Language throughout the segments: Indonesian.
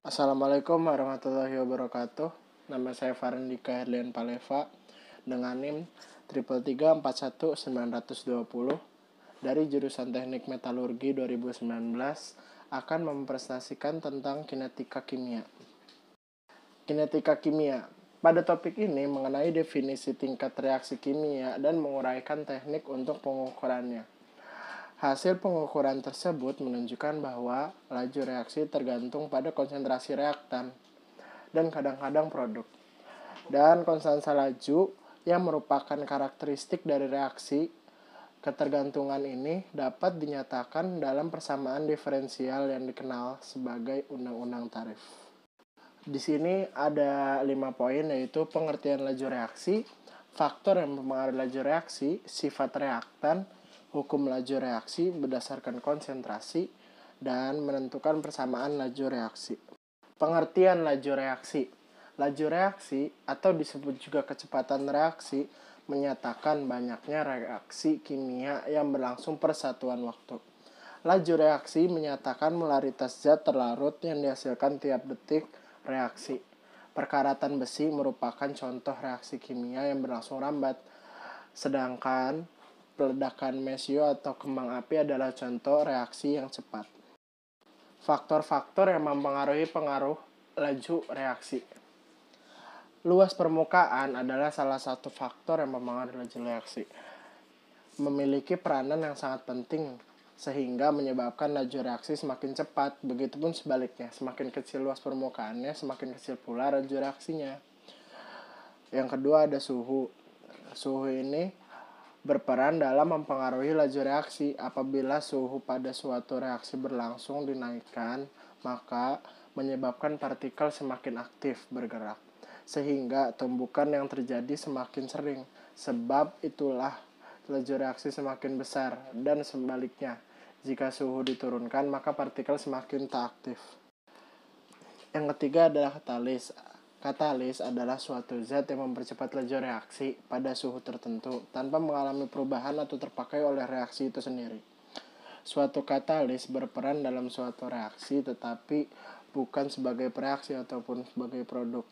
Assalamualaikum warahmatullahi wabarakatuh. Nama saya Farandika Herlian Paleva dengan NIM 33341 dari jurusan Teknik Metalurgi 2019 akan mempresentasikan tentang kinetika kimia. Kinetika kimia. Pada topik ini mengenai definisi tingkat reaksi kimia dan menguraikan teknik untuk pengukurannya. Hasil pengukuran tersebut menunjukkan bahwa laju reaksi tergantung pada konsentrasi reaktan dan kadang-kadang produk. Dan konstansa laju yang merupakan karakteristik dari reaksi ketergantungan ini dapat dinyatakan dalam persamaan diferensial yang dikenal sebagai undang-undang tarif. Di sini ada 5 poin, yaitu pengertian laju reaksi, faktor yang mempengaruhi laju reaksi, sifat reaktan, hukum laju reaksi berdasarkan konsentrasi, dan menentukan persamaan laju reaksi. Pengertian laju reaksi. Laju reaksi atau disebut juga kecepatan reaksi menyatakan banyaknya reaksi kimia yang berlangsung per satuan waktu. Laju reaksi menyatakan molaritas zat terlarut yang dihasilkan tiap detik reaksi. Perkaratan besi merupakan contoh reaksi kimia yang berlangsung lambat, sedangkan peledakan mesio atau kembang api adalah contoh reaksi yang cepat. Faktor-faktor yang mempengaruhi laju reaksi. Luas permukaan adalah salah satu faktor yang mempengaruhi laju reaksi. Memiliki peranan yang sangat penting sehingga menyebabkan laju reaksi semakin cepat. Begitupun sebaliknya, semakin kecil luas permukaannya, semakin kecil pula laju reaksinya. Yang kedua ada suhu. Suhu ini berperan dalam mempengaruhi laju reaksi. Apabila suhu pada suatu reaksi berlangsung dinaikkan, maka menyebabkan partikel semakin aktif bergerak, sehingga tumbukan yang terjadi semakin sering. Sebab itulah laju reaksi semakin besar, dan sebaliknya, jika suhu diturunkan maka partikel semakin tak aktif. Yang ketiga adalah katalis. Katalis adalah suatu zat yang mempercepat laju reaksi pada suhu tertentu tanpa mengalami perubahan atau terpakai oleh reaksi itu sendiri. Suatu katalis berperan dalam suatu reaksi tetapi bukan sebagai pereaksi ataupun sebagai produk.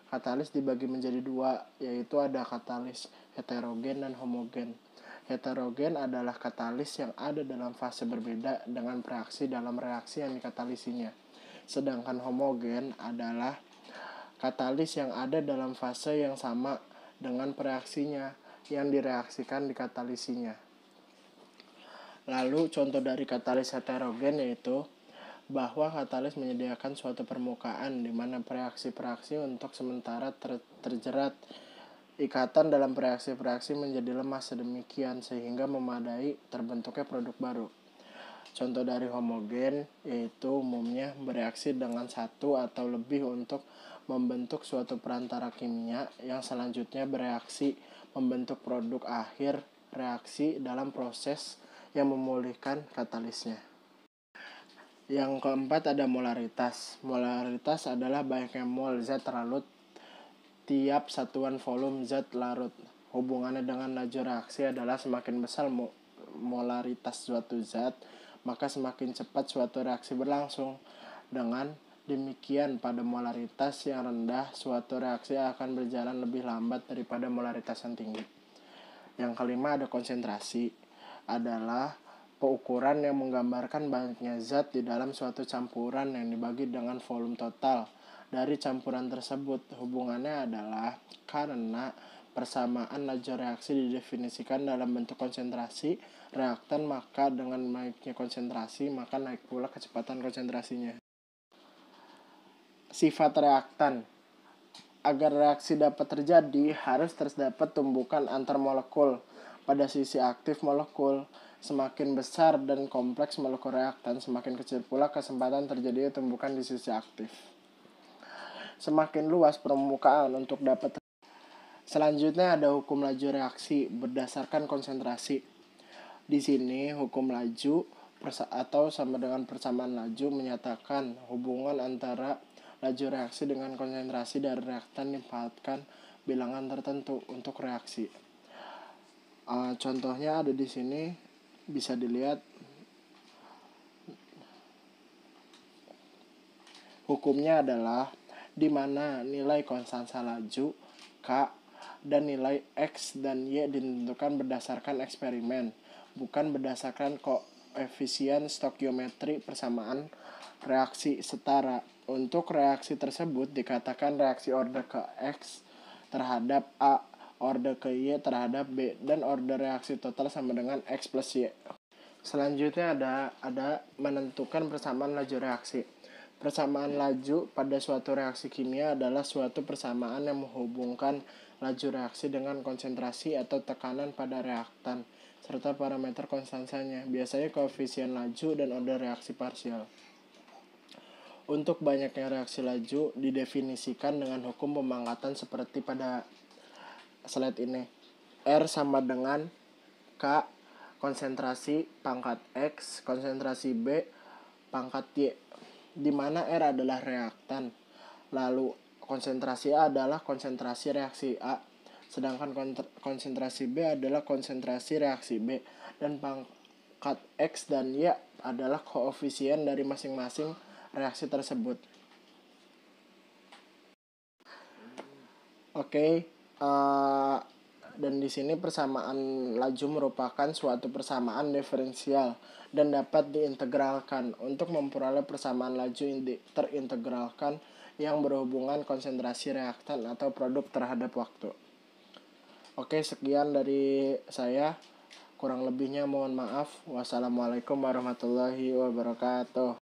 Katalis dibagi menjadi dua, yaitu ada katalis heterogen dan homogen. Heterogen adalah katalis yang ada dalam fase berbeda dengan reaksi dalam reaksi yang dikatalisinya. Sedangkan homogen adalah katalis yang ada dalam fase yang sama dengan reaksinya yang direaksikan dikatalisinya. Lalu contoh dari katalis heterogen yaitu bahwa katalis menyediakan suatu permukaan di mana reaksi-reaksi untuk sementara terjerat. Ikatan dalam reaksi-reaksi menjadi lemah sedemikian sehingga memadai terbentuknya produk baru. Contoh dari homogen yaitu umumnya bereaksi dengan satu atau lebih untuk membentuk suatu perantara kimia yang selanjutnya bereaksi membentuk produk akhir reaksi dalam proses yang memulihkan katalisnya. Yang keempat ada molaritas. Molaritas adalah banyaknya mol zat terlarut tiap satuan volume zat larut. Hubungannya dengan laju reaksi adalah semakin besar molaritas suatu zat, maka semakin cepat suatu reaksi berlangsung. Dengan demikian, pada molaritas yang rendah, suatu reaksi akan berjalan lebih lambat daripada molaritas yang tinggi. Yang kelima ada konsentrasi. Adalah pengukuran yang menggambarkan banyaknya zat di dalam suatu campuran yang dibagi dengan volume total dari campuran tersebut. Hubungannya adalah karena persamaan laju reaksi didefinisikan dalam bentuk konsentrasi reaktan, maka dengan naiknya konsentrasi maka naik pula kecepatan konsentrasinya. Sifat reaktan. Agar reaksi dapat terjadi harus terdapat tumbukan antar molekul. Pada sisi aktif molekul semakin besar dan kompleks molekul reaktan, semakin kecil pula kesempatan terjadinya tumbukan di sisi aktif. Semakin luas permukaan untuk dapat. Selanjutnya ada hukum laju reaksi berdasarkan konsentrasi. Di sini hukum laju atau sama dengan persamaan laju menyatakan hubungan antara laju reaksi dengan konsentrasi dari reaktan dipangkatkan bilangan tertentu untuk reaksi. Contohnya ada di sini, bisa dilihat Hukumnya adalah di mana nilai konstanta laju K dan nilai X dan Y ditentukan berdasarkan eksperimen, bukan berdasarkan koefisien stokiometri persamaan reaksi setara. Untuk reaksi tersebut dikatakan reaksi order ke X terhadap A, order ke Y terhadap B, dan order reaksi total sama dengan X plus Y. Selanjutnya ada menentukan persamaan laju reaksi. Persamaan laju pada suatu reaksi kimia adalah suatu persamaan yang menghubungkan laju reaksi dengan konsentrasi atau tekanan pada reaktan, serta parameter konstantanya, biasanya koefisien laju dan order reaksi parsial. Untuk banyaknya reaksi laju didefinisikan dengan hukum pemangkatan seperti pada slide ini. R sama dengan K konsentrasi pangkat X, konsentrasi B pangkat Y, di mana R adalah reaktan, lalu konsentrasi A adalah konsentrasi reaksi A, sedangkan konsentrasi B adalah konsentrasi reaksi B, dan pangkat X dan Y adalah koefisien dari masing-masing reaksi tersebut. Dan di sini persamaan laju merupakan suatu persamaan diferensial dan dapat diintegralkan. Untuk memperoleh persamaan laju terintegralkan yang berhubungan konsentrasi reaktan atau produk terhadap waktu. Sekian dari saya. Kurang lebihnya mohon maaf. Wassalamualaikum warahmatullahi wabarakatuh.